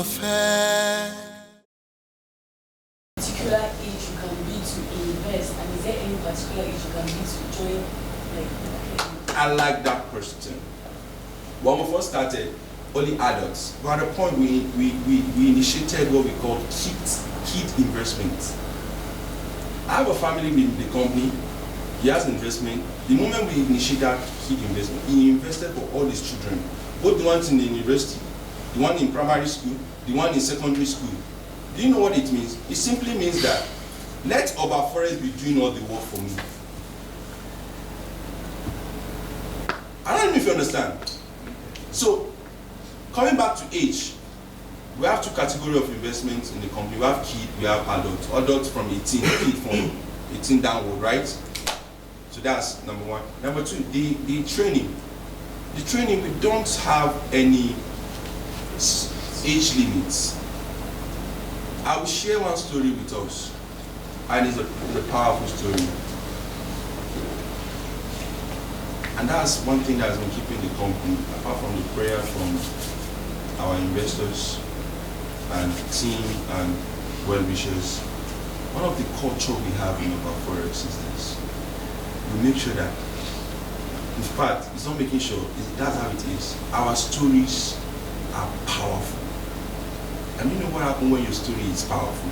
affair. Particular age you can be to invest, and is there any particular age you can be to join? I like that question. When we first started, only adults. But at a point we initiated what we call kid investments. I have a family in the company. He has investment. The moment we initiated kid investment, he invested for all his children, both the ones in the university, the one in primary school, the one in secondary school. Do you know what it means? It simply means that let OBA FOREX be doing all the work for me. I don't know if you understand. So, coming back to age, we have two categories of investments in the company. We have kid, we have adults. Adults from 18, kid from 18 downward, right? So that's number one. Number two, the training. The training, we don't have any age limits. I will share one story with us, and it's a powerful story. And that's one thing that has been keeping the company, apart from the prayer from our investors and team and well-wishers. One of the culture we have in OBA FOREX is this. We make sure that, in fact, it's not making sure, that's how it is. Our stories are powerful. And you know what happens when your story is powerful?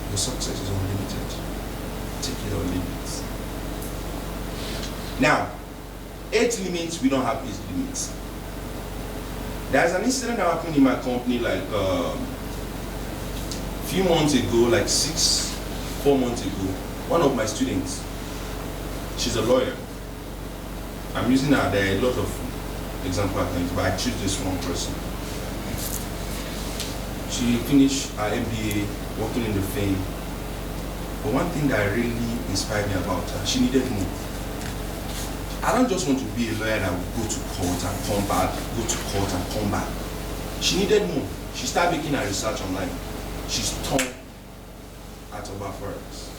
Your success is unlimited. Take it or leave it. Now, age limits, we don't have age limits. There's an incident that happened in my company like a few months ago, like 4 months ago. One of my students, she's a lawyer. I'm using her, there are a lot of examples, but I choose this one person. She finished her MBA, working in the firm. But one thing that really inspired me about her, she needed more. I don't just want to be a lawyer that will go to court and come back, go to court and come back. She needed more. She started making her research online. She's torn at OBA FOREX.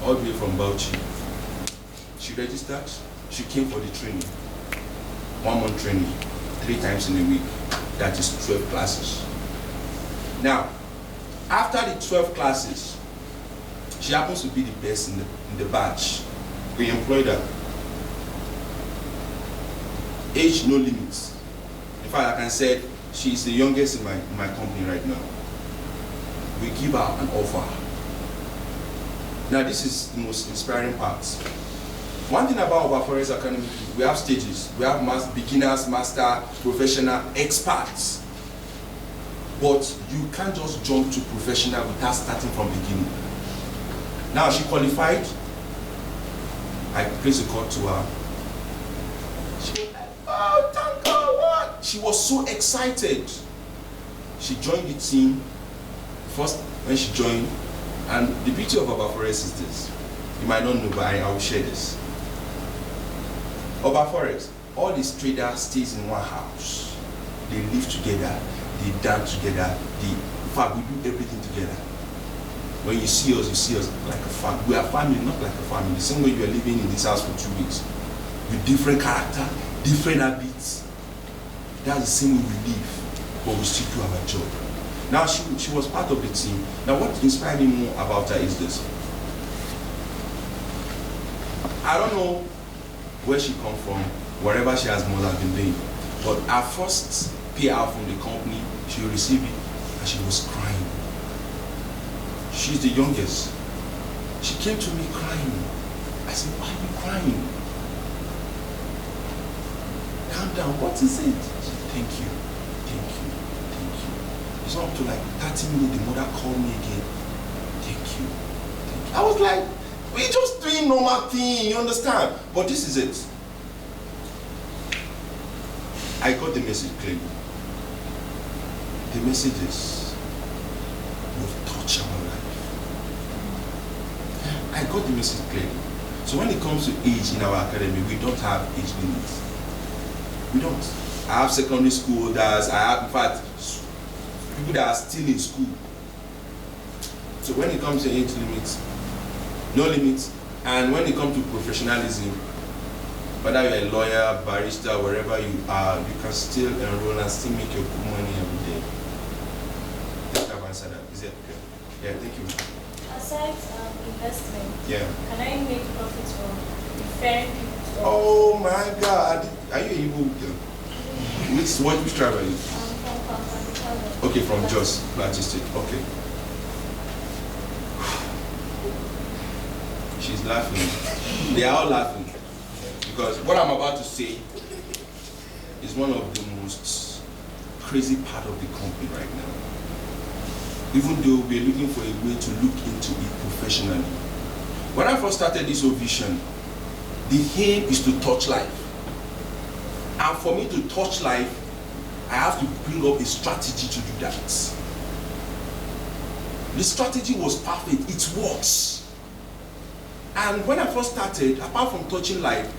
All the way from Bauchi. She registered, she came for the training. 1 month training, 3 times in a week. That is 12 classes. Now, after the 12 classes, she happens to be the best in the batch. We employed her. Age, no limits. In fact, I can say she's the youngest in my company right now. We give her an offer. Now, this is the most inspiring part. One thing about OBA FOREX Academy, we have stages. We have beginners, master, professional, experts. But you can't just jump to professional without starting from beginning. Now, she qualified. I placed a call to her. She was like, oh, thank God, what? She was so excited. She joined the team. First, when she joined, and the beauty of OBA FOREX is this. You might not know, but I will share this. OBA FOREX, all these traders stays in one house. They live together, they dance together, in fact, we do everything together. When you see us like a family. We are family, not like a family. The same way you are living in this house for 2 weeks. With different character, different habits. That's the same way we live, but we still do our job. Now she was part of the team. Now what inspired me more about her is this. I don't know where she comes from, wherever she has more than been doing. But her first payout from the company, she received it and she was crying. She's the youngest. She came to me crying. I said, why are you crying? Calm down, what is it? She said, thank you, thank you, thank you. It's not up to like 30 minutes, the mother called me again. Thank you, thank you. I was like, we're just doing normal thing, you understand? But this is it. I got the message clearly. The message is, you've touched our life. I got the message clearly. So when it comes to age in our academy, we don't have age limits. We don't. I have secondary school holders, I have, in fact, people that are still in school. So when it comes to age limits, no limits. And when it comes to professionalism, whether you're a lawyer, barrister, wherever you are, you can still enroll and still make your good money every day. I think I've answered that. Is it okay? Yeah, thank you. Aside investment, Yeah. can I make profits from referring people to Oh my God. Are you able to? Which tribe are you? from Okay, from Jos, Plateau State. Okay. She's laughing. They are all laughing. Because what I'm about to say is one of the most crazy part of the company right now. Even though we're looking for a way to look into it professionally. When I first started this whole vision, the aim is to touch life. And for me to touch life, I have to bring up a strategy to do that. The strategy was perfect, it works. And when I first started, apart from touching life,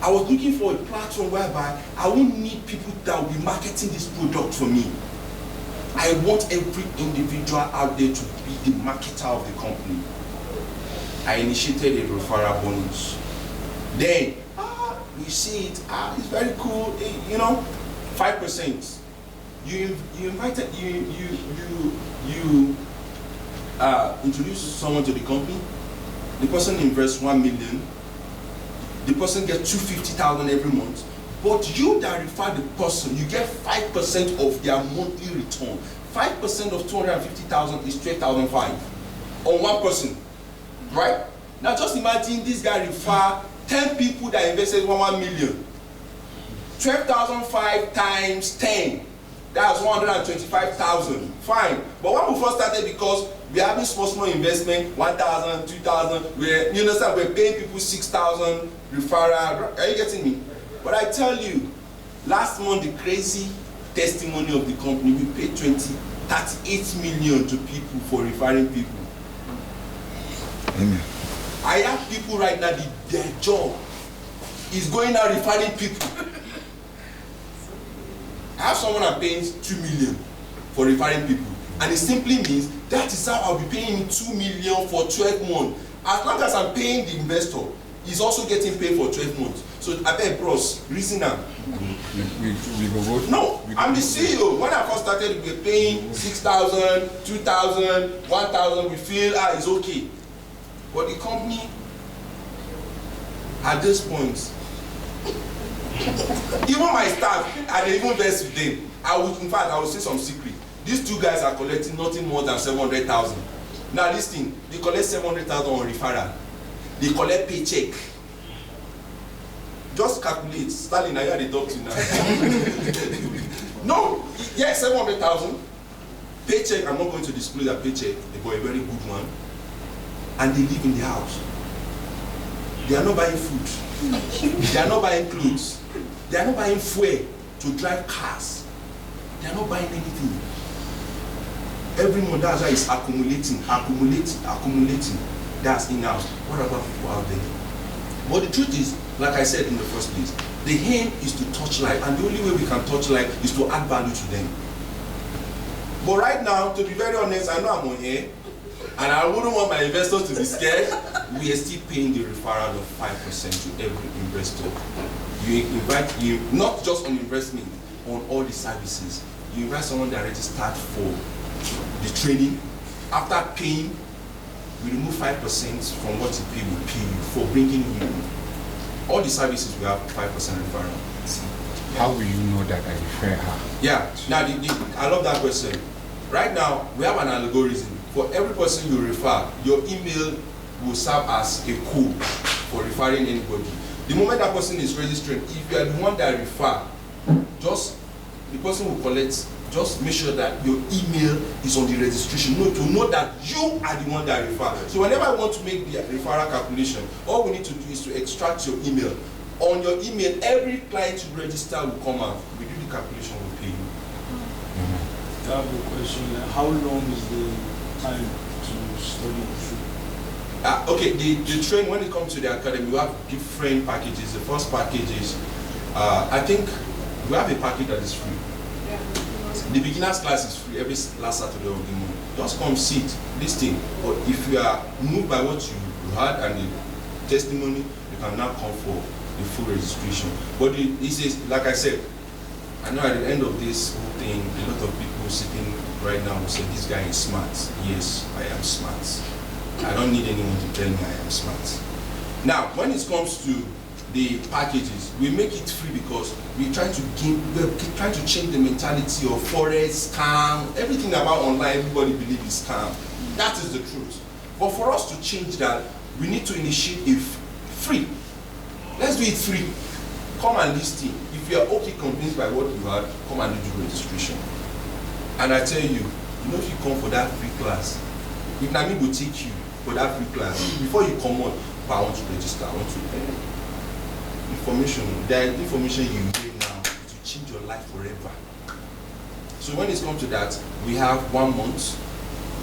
I was looking for a platform whereby I won't need people that will be marketing this product for me. I want every individual out there to be the marketer of the company. I initiated a referral bonus. Then, we see it, it's very cool, you know, 5%. You introduce someone to the company, the person invests 1 million, the person gets 250,000 every month, but you that refer the person, you get 5% of their monthly return. 5% of 250,000 is 12,500 on one person, right? Now just imagine this guy refer 10 people that invested 1 million. 12,500 times 10, that's 125,000. Fine. But when we first started, because we're having small investment, 1,000, 2,000, you understand, we're paying people 6,000 referral. Are you getting me? But I tell you, last month, the crazy testimony of the company, we paid 38 million to people for referring people. Amen. I have people right now, their job is going out referring people. I have someone I'm paying 2 million for referring people. And it simply means that is how I'll be paying him 2 million for 12 months. As long as I'm paying the investor, he's also getting paid for 12 months. So I beg bros, reason now. We go vote. No, I'm the CEO. When I first started, we were paying 6,000, 2,000, 1,000. We feel it's okay. But the company, at this point, even my staff, I didn't even invest with them. In fact, I will say some secret. These two guys are collecting nothing more than 700,000. Now this thing, they collect 700,000 on referral. They collect paycheck. Just calculate. Stalin, I had a doctor now. No, yeah, 700,000. Paycheck, I'm not going to display that paycheck. They got a very good one. And they live in the house. They are not buying food. They are not buying clothes. They are not buying fuel to drive cars. They are not buying anything. Every month, that's why it's accumulating. That's in-house. What about people out there? But the truth is, like I said in the first place, the aim is to touch life, and the only way we can touch life is to add value to them. But right now, to be very honest, I know I'm on air, and I wouldn't want my investors to be scared. We are still paying the referral of 5% to every investor. You invite him, not just on investment, on all the services. You invite someone that already start for the training. After paying, we remove 5% from what you pay, we pay you for bringing you. All the services we have 5% referral. How will you know that I refer her? Yeah, now I love that question. Right now, we have an algorithm. For every person you refer, your email will serve as a code for referring anybody. The moment that person is registering, if you are the one that refer, just the person will collect. Just make sure that your email is on the registration note to know that you are the one that refer. So whenever I want to make the referral calculation, all we need to do is to extract your email. On your email, every client you register will come out. We do the calculation, we'll pay you. I have a question. How long is the time to study the trade? Okay, the train, when it comes to the academy, we have different packages. The first package is, I think we have a package that is free. The beginner's class is free every last Saturday of the month. Just come sit, listen. But if you are moved by what you heard and the testimony, you can now come for the full registration. But this is, like I said, I know at the end of this whole thing, a lot of people sitting right now will say, this guy is smart. Yes, I am smart. I don't need anyone to tell me I am smart. Now, when it comes to the packages, we make it free because we're trying to change the mentality of forex, scam, everything about online, everybody believes is scam. That is the truth. But for us to change that, we need to initiate it free. Let's do it free. Come and listen. If you are okay convinced by what you had, come and do the registration. And I tell you, if you come for that free class, if Nami will take you for that free class, before you come on, I want to register, I want to information, the information you get now, it will change your life forever. So when it comes to that, we have 1 month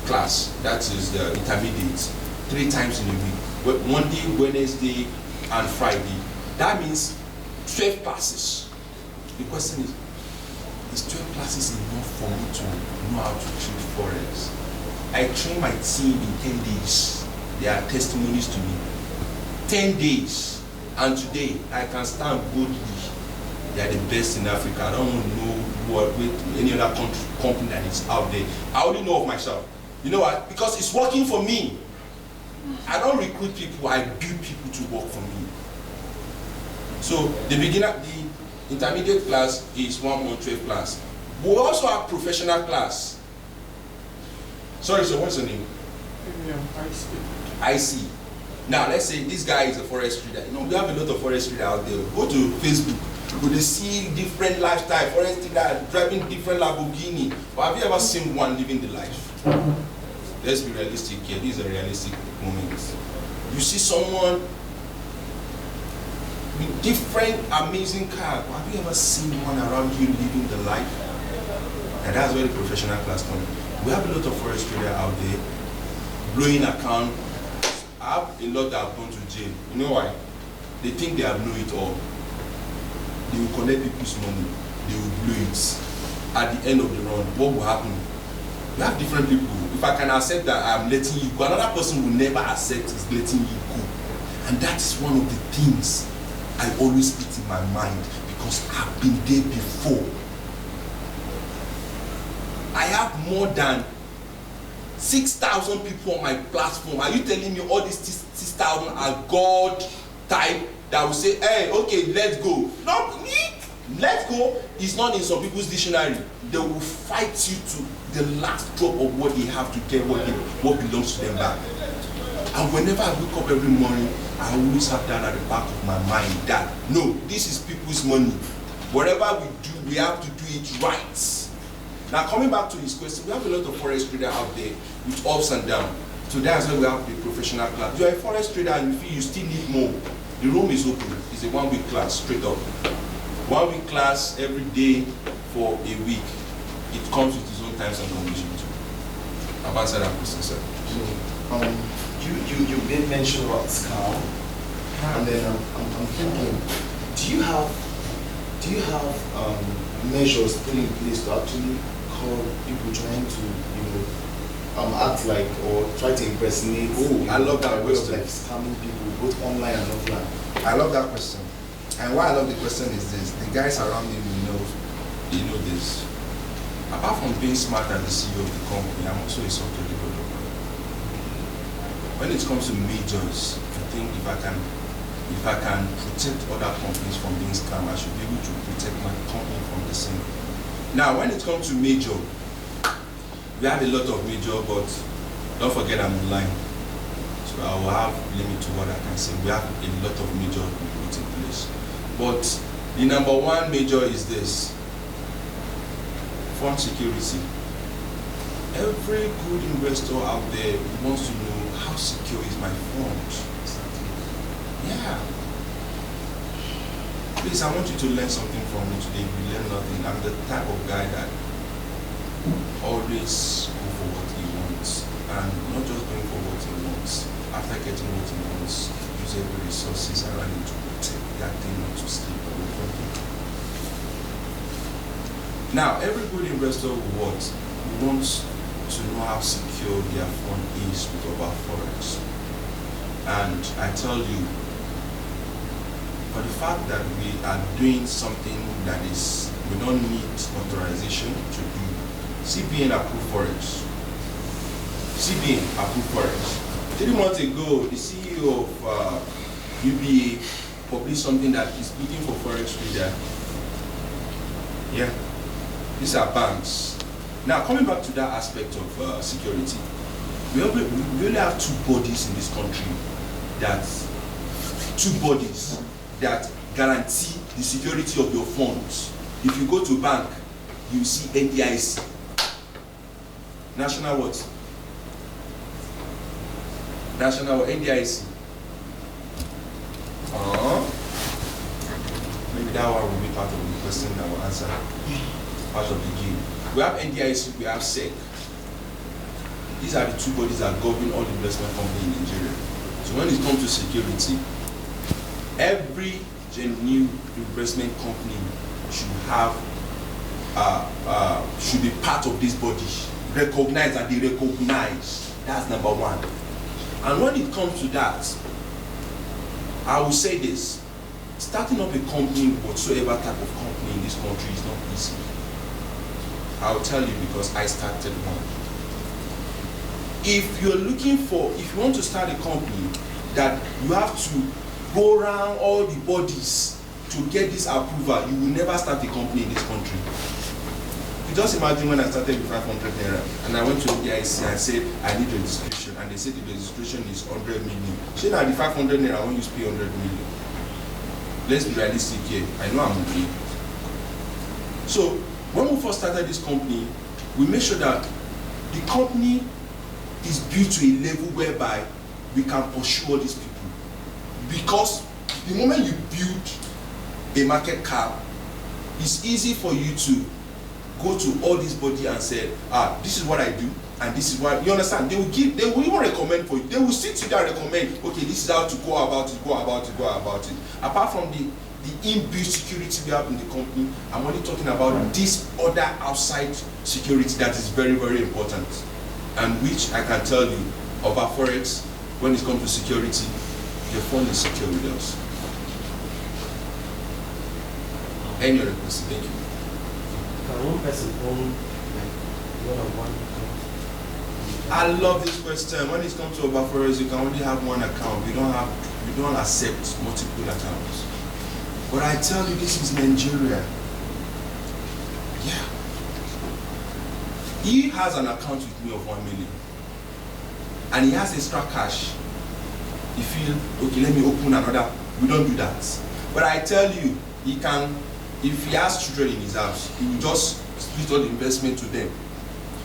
class, that is the intermediate, 3 times in a week, Monday, Wednesday, and Friday. That means 12 classes. The question is 12 classes enough for me to know how to trade forex? I train my team in 10 days. They are testimonies to me. 10 days. And today, I can stand boldly. They are the best in Africa. I don't know what with any other company that is out there. I only know of myself. You know why? Because it's working for me. I don't recruit people, I build people to work for me. So the intermediate class is 1 month 12 class. We also have professional class. Sorry, so what's the name? IC. Now let's say this guy is a forex trader. We have a lot of forex traders out there. Go to Facebook, you will see different lifestyle, forex trader driving different Lamborghini. But have you ever seen one living the life? Let's be realistic here. This is a realistic moment. You see someone with different amazing cars. Have you ever seen one around you living the life? And that's where the professional class comes. We have a lot of forex traders out there, blowing account. I have a lot that have gone to jail. You know why? They think they have know it all. They will collect people's money. They will blow it. At the end of the run, what will happen? We have different people. If I can accept that I'm letting you go, another person will never accept is letting you go. And that is one of the things I always put in my mind because I've been there before. I have more than 6,000 people on my platform. Are you telling me all these 6,000 are God type that will say, hey, okay, let's go? No, let's go is not in some people's dictionary. They will fight you to the last drop of what they have to get, what belongs to them back. And whenever I wake up every morning, I always have that at the back of my mind that, no, this is people's money. Whatever we do, we have to do it right. Now, coming back to his question, we have a lot of forex traders out there with ups and downs. So that's why we have the professional class. You are a forex trader and you feel you still need more. The room is open. It's a 1 week class, straight up. 1 week class every day for a week. It comes with its own times and conditions too. I've answered that question, sir. So, you did mention about scam, and then I'm thinking, do you have measures put in place to actually call people trying to act like or try to impersonate? Oh, I love that question. Like scamming people both online and offline. I love that question. And why I love the question is this: the guys around me will know this. Apart from being smart as the CEO of the company, I'm also a software developer. When it comes to majors, I think if I can protect other companies from being scammed, I should be able to protect my company from the same. Now, when it comes to major, we have a lot of major, but don't forget I'm online. So I will have limit to what I can say. We have a lot of major we put in place. But the number one major is this: fund security. Every good investor out there wants to know how secure is my fund. Yeah. Please, I want you to learn something from me today. If you learn nothing, I'm the type of guy that always go for what he wants. And not just going for what he wants. After getting what he wants, use every resources around him to protect that thing, not to sleep away from him. Now, every good investor wants to know how secure their fund is with OBA Forex. And I tell you, for the fact that we are doing something that is, we don't need authorization to do. CBN approved FOREX. CBN approved FOREX. 3 months ago, the CEO of OBA published something that is looking for FOREX trader. Yeah, these are banks. Now, coming back to that aspect of security, we only have 2 bodies in this country that guarantee the security of your funds. If you go to bank, you see NAIJA. National what? National NAIJA. Maybe that one will be part of the question that will answer. Part of the game. We have NAIJA, we have SEC. These are the 2 bodies that govern all the investment companies in Nigeria. So when it comes to security, every genuine investment company should have should be part of this body. Recognize that they recognize. That's number 1. And when it comes to that, I will say this: starting up a company, whatsoever type of company in this country, is not easy. I will tell you because I started one. If you want to start a company that you have to go around all the bodies to get this approval, you will never start a company in this country. You just imagine when I started with 500 naira and I went to NDIC and said I need registration, and they said the registration is 100 million. So now the 500 naira I want you to pay 100 million. Let's be realistic here. I know I'm okay. So when we first started this company, we made sure that the company is built to a level whereby we can pursue all these people. Because the moment you build a market cap, it's easy for you to go to all this body and say, this is what I do, and this is what, you understand? They will even recommend for you. They will sit you there and recommend, okay, this is how to go about it. Apart from the inbuilt security we have in the company, I'm only talking about this other outside security that is very, very important. And which I can tell you, OBA FOREX, when it comes to security, your phone is secure with us. Any other question? Thank you. Can one person own like one-on-one account? I love this question. When it comes to OBA FOREX, you can only have one account. We don't accept multiple accounts. But I tell you, this is Nigeria. Yeah. He has an account with me of 1 million, and he has extra cash. He feel, okay, let me open another. We don't do that. But I tell you, he can, if he has children in his house, he will just split all the investment to them.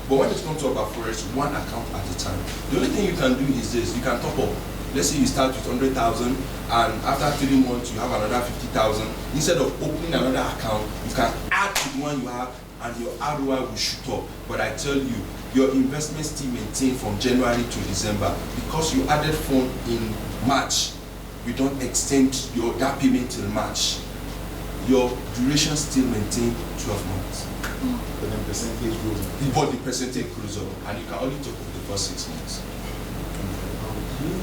But when it comes to OBA FOREX, 1 account at a time. The only thing you can do is this: you can top up. Let's say you start with 100,000, and after 3 months you have another 50,000. Instead of opening another account, you can add to the one you have, and your ROI will shoot up. But I tell you, your investment still maintained from January to December. Because you added fund in March, we don't extend that payment till March. Your duration still maintained 12 months. But then percentage goes up. But the percentage goes up, and you can only top up the first 6 months. Do you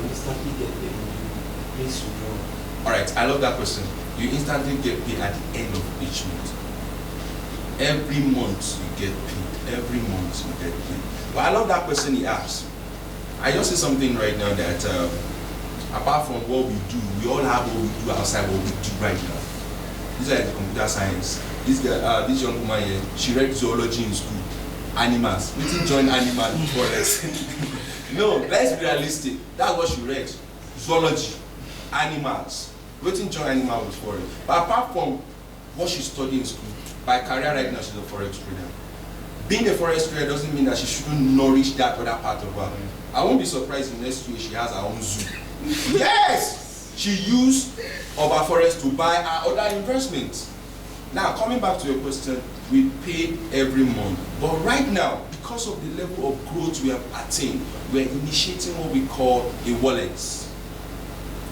instantly get paid when you place withdrawal? Alright, I love that question. You instantly get paid at the end of each month. Every month you get paid. Every month you get paid. But I love that question he asked. I just say something right now that apart from what we do, we all have what we do outside what we do right now. This is like computer science. This girl, this young woman here, she read zoology in school. Animals. We didn't join animal FOREX. No, let's be realistic. That's what she read. Zoology, animals. We didn't join animal with FOREX. But apart from what she studied in school, by career right now she's a FOREX trader. Being a FOREX trader doesn't mean that she shouldn't nourish that other part of her. I won't be surprised if next year she has her own zoo. Yes! She used OBA FOREX to buy her other investments. Now, coming back to your question, we pay every month. But right now, because of the level of growth we have attained, we're initiating what we call a wallet.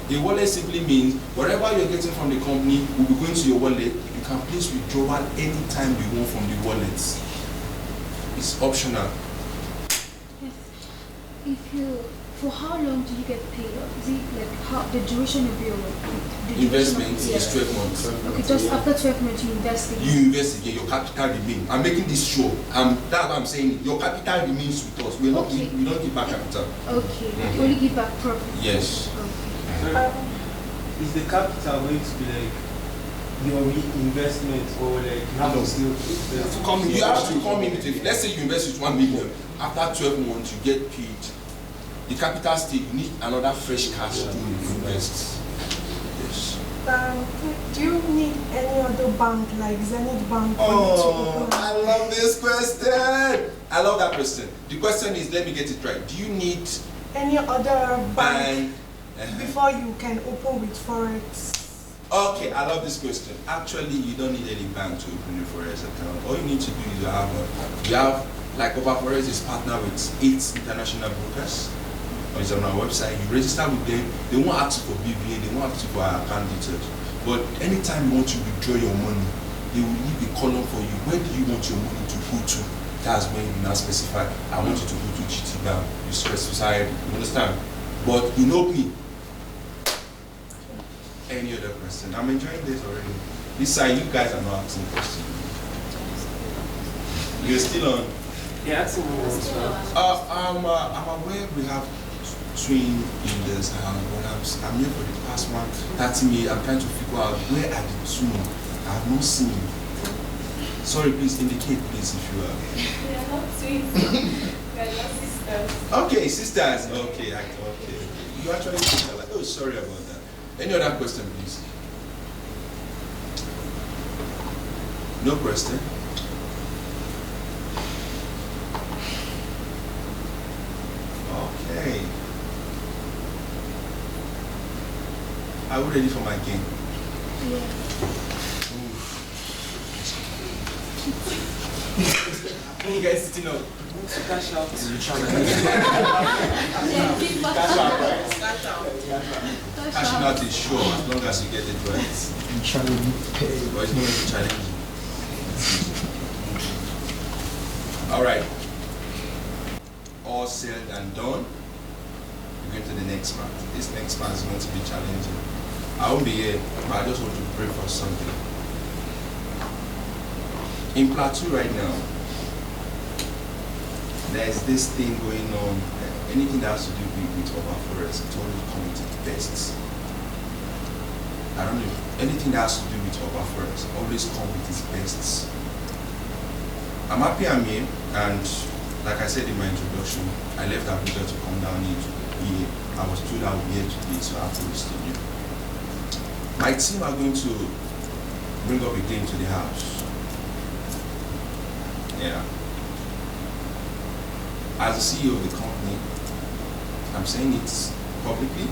A wallet simply means whatever you're getting from the company will be going to your wallet. You can place withdrawal anytime you want from the wallet. It's optional. Yes. If you for how long do you get paid? Is it like how the duration of your Investment is 12 months. Okay, just after 12 months you invest again. You invest again, your capital remains. I'm making this show. That's what I'm saying. Your capital remains with us. We don't give back capital. Okay, you only give back profit. Yes. Okay. Is the capital going to be like your reinvestment, or like you have to still You have to come in with it. Let's say you invest with 1 million. After 12 months, you get paid. The capital still, you need another fresh cash to invest. Yes. Do you need any other bank like Zenith Bank? Oh, I love this question. I love that question. The question is, let me get it right. Do you need Any other bank bank? before you can open with Forex? Okay, I love this question. Actually, you don't need any bank to open your Forex account. All you need to do is you have like OBA Forex is partner with 8 international brokers. Or it's on our website. You register with them. They won't ask you for BVA. They won't ask you for our account details. But anytime you want to withdraw your money, they will leave a column for you. Where do you want your money to go to? That's when you now specify. I want you to go to GT Bank. You specify. You understand? But in OP. Any other question? I'm enjoying this already. This side, you guys are not asking questions. You're still on. Yeah, that's I'm aware we have twin in this house, but I'm here for the past 30 minutes. I'm trying to figure out where are the two. I have not seen. Sorry, please indicate, please, if you are. We are not twins. We are not sisters. Okay, sisters. Okay, okay. You actually think like, oh, sorry about that. Any other question, please? No question. Okay. Are we ready for my game? Yeah. When you guys sitting up? cash out. Cashing out is sure as long as you get it right. But it's not going to challenge you. Alright. All said and done. We're going to the next part. This next part is going to be challenging. I won't be here, but I just want to pray for something. In Plateau right now, there's this thing going on. Anything that has to do with OBA FOREX, it's always coming to the best. I don't know. Anything that has to do with OBA FOREX always comes with its best. I'm happy I'm here, and like I said in my introduction, I left Abuja to come down here to be here. I was told I would be here today, so I have to listen to you. My team are going to bring up a game to the house. Yeah. As the CEO of the company, I'm saying it publicly,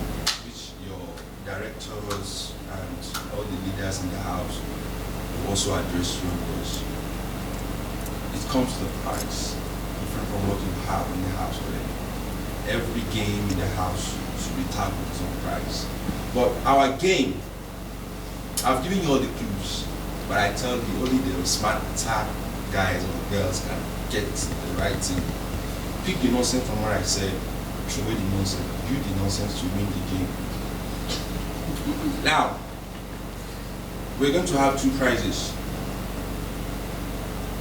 which your directors and all the leaders in the house will also address you, because it comes to the price, different from what you have in the house already. Every game in the house should be tagged with its own price. But our game, I've given you all the clues, but I tell you, only the smart guys or girls can get the right thing. Pick the nonsense from what I said, throw away the nonsense, do the nonsense to win the game. Now, we're going to have two prizes.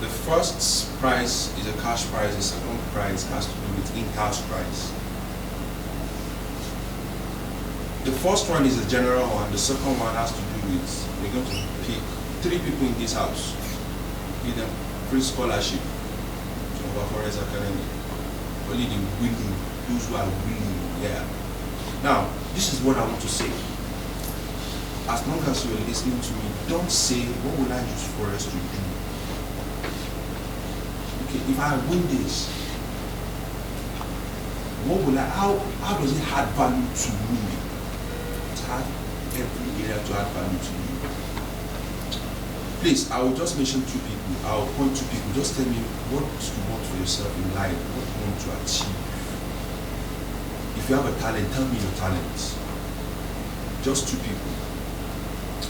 The first prize is a cash prize, the second prize has to do with in-house prize. The first one is a general one, the second one has to do with, we're going to pick 3 people in this house, give them free scholarship to OBA FOREX Academy. Only the willing, those who are willing, yeah. Now, this is what I want to say. As long as you're listening to me, don't say, what will I use FOREX to do? Okay, if I win this, what will how does it add value to me? It has every area to add value to you. Please, I will just mention 2 people. I will point 2 people. Just tell me what you want for yourself in life, what you want to achieve. If you have a talent, tell me your talents. Just 2 people.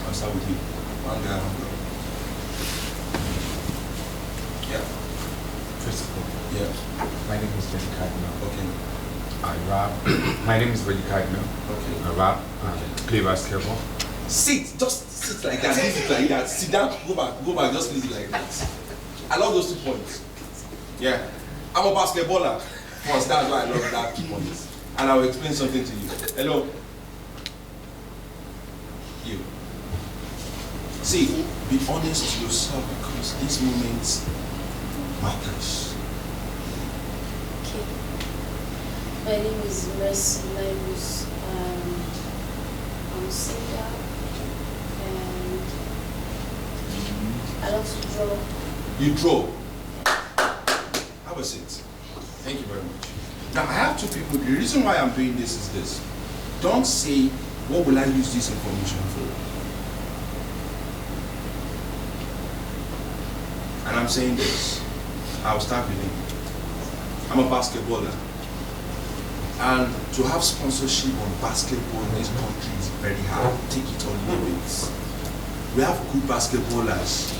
I'll start with you. One guy, one girl. Yeah. First of all, Yeah. my name is Jerry Cardinal. Okay. I rap. My name is Vedika Ino. Okay. I rap and play basketball. Sit, just sit like that, leave it like that. Sit down, go back, just leave it like that. I love those 2 points. Yeah. I'm a basketballer. First, that's why I love that 2 points. And I will explain something to you. Hello. You. See, be honest to yourself because these moments matters. Okay. My name is Mercy Laimus. I'm a singer and I love to draw. You draw. Have a seat. Thank you very much. Now I have 2 people. The reason why I'm doing this is this. Don't say, what will I use this information for? And I'm saying this. I'll start with him. I'm a basketballer. And to have sponsorship on basketball in this country is very hard. Take it or leave it. We have good basketballers,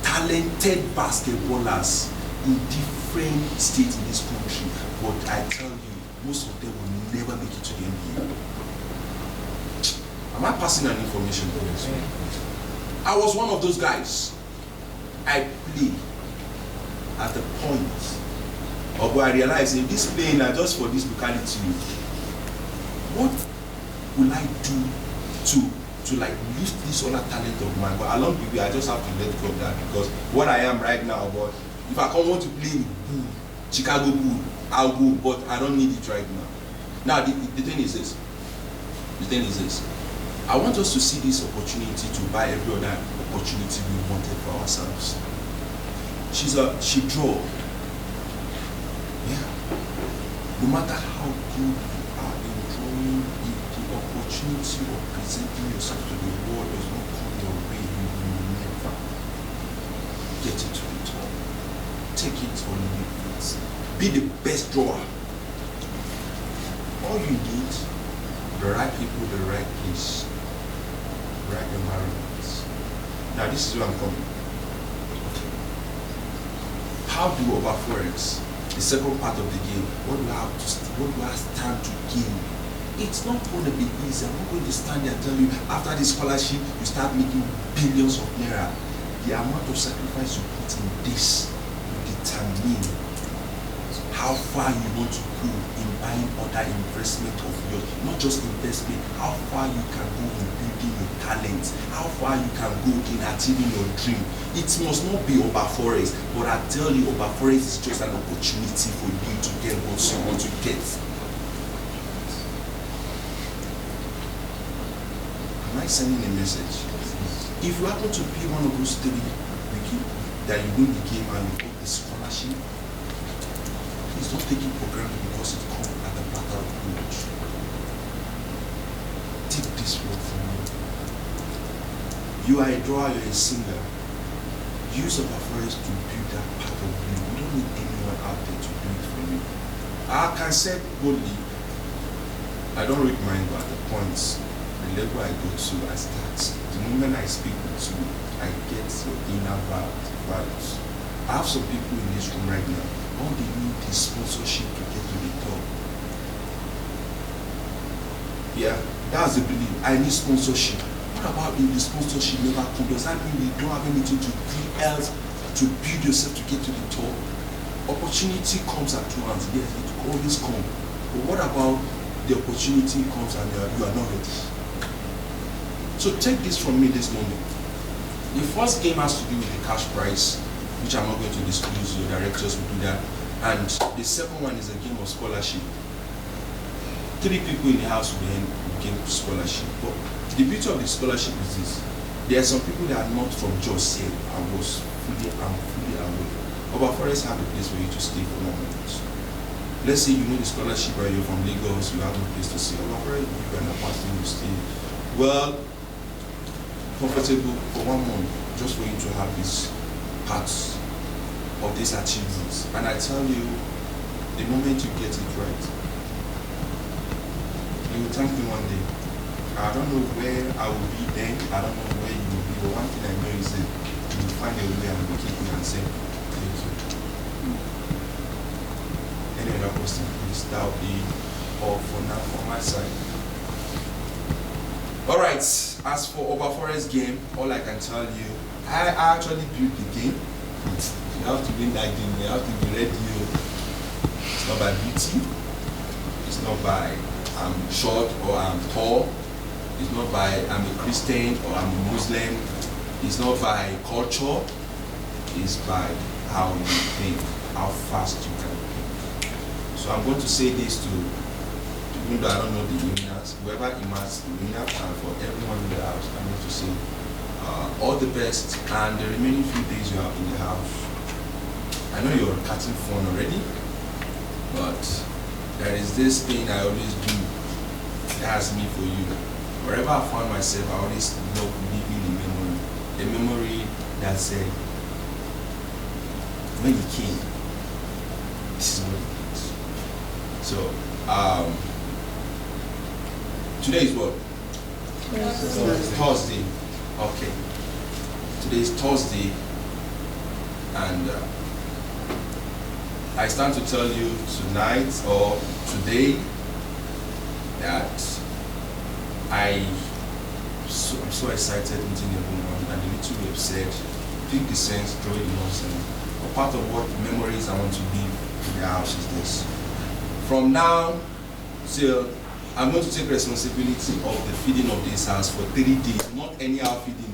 talented basketballers in different states in this country. But I tell you, most of them will never make it to the NBA. Am I passing an information to this? I was one of those guys. I play at the point of where I realized if this playing are just for this locality, what will I do to like lift this other talent of mine? But along the way, I just have to let go of that because what I am right now, but if I come want to play with Bull, Chicago Bull, I'll go, but I don't need it right now. Now the thing is this. The thing is this. I want us to see this opportunity to buy every other opportunity we wanted for ourselves. She draw. Yeah. No matter how good you are in drawing, if the opportunity of presenting yourself to the world does not come your way, you will never get it to the top. Take it or leave it. Be the best drawer. All you need, the right people, the right place, right environment. Now this is where I'm coming. How do OBA FOREX, the second part of the game, what do I stand to gain? It's not going to be easy. I'm not going to stand there and tell you after this scholarship you start making billions of naira. The amount of sacrifice you put in this will determine how far you want to go in buying other investment of yours. Not just investment, how far you can go in building your talent, how far you can go in achieving your dream. It must not be OBA FOREX, but I tell you, OBA FOREX is just an opportunity for you to get what you want to get. Am I sending a message? If you happen to be one of those 3 that you win the game and you got the scholarship, please don't take it for granted because it comes at a platter of gold. Take this word from me. You are a drawer, you're a singer. Use OBA FOREX to build that part of you. We don't need anyone out there to do it for you. I can say boldly, I don't read mine, but at the points, the level I go to, I start. The moment I speak with you, I get your inner values. I have some people in this room right now. All they need is sponsorship to get to the top. Yeah, that's the belief. I need sponsorship. What about if the sponsorship never comes? Does that mean you don't have anything to do else to build yourself to get to the top? Opportunity comes at once. Yes, it will always come. But what about the opportunity comes and you are not ready? So take this from me this moment. The first game has to do with the cash prize, which I'm not going to disclose. Your directors will do that. And the second one is a game of scholarship. 3 people in the house will be in game of scholarship. But the beauty of the scholarship is this. There are some people that are not from just here. I'm fully aware. OBA FOREX have a place for you to stay for 1 month. Let's say you know the scholarship where you're from Lagos, you have no place to stay. OBA FOREX, you can apartment to stay. Well, comfortable for 1 month, just for you to have these parts of these achievements. And I tell you, the moment you get it right, you will thank me one day. I don't know where I will be then, I don't know where you will be, but one thing I know is that you will find a way and look at me and say, thank you. any other question, please, that will be all for now on my side. Alright, as for OBA FOREX game, all I can tell you, I actually built the game. You have to win that game, you have to be ready. It's not by beauty, it's not by I'm short or I'm tall, it's not by I'm a Christian or I'm a Muslim, it's not by culture, it's by how you think, how fast you can think. So I'm going to say this to, even though I don't know the winners, whoever emerges the winner, and for everyone in the house, I'm going to say all the best, and the remaining few days you have in the house. I know you're catching fun already, but there is this thing I always do. That's me for you. Wherever I find myself, I always love living a memory that said, when you came, this is what it is. So, today is what? Thursday. Okay. Today is Thursday, and I stand to tell you tonight or today that I'm so excited meeting everyone, and a little bit upset. Pick the sense, draw the nonsense. But part of what memories I want to leave in the house is this. From now till I'm going to take responsibility of the feeding of this house for 3 days, not anyhow feeding you.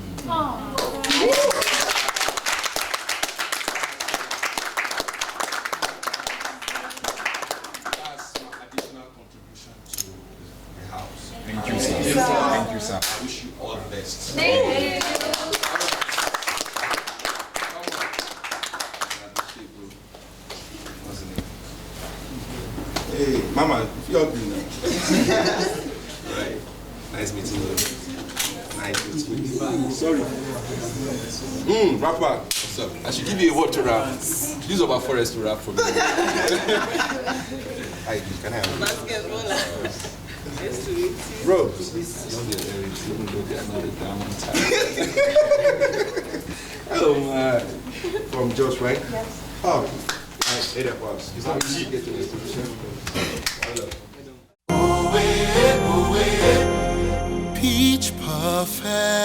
That's my additional contribution to the house. Thank you, sir. Thank you, sir. I wish you all the best. Thank you. Hey, Mama, if you're good now. Right. Nice meeting you. Nice meeting you. Sorry. Rapper, what's up? I should give you a word to rap. Use OBA FOREX to rap for me. Hi, can I have you? Basketballer. Nice to meet you. Bro, please don't get married, even though they are not a diamond type. Oh man. From Josh, right? Yes. Oh. Hey there, boss. It's not easy to get to this position. Peach perfect.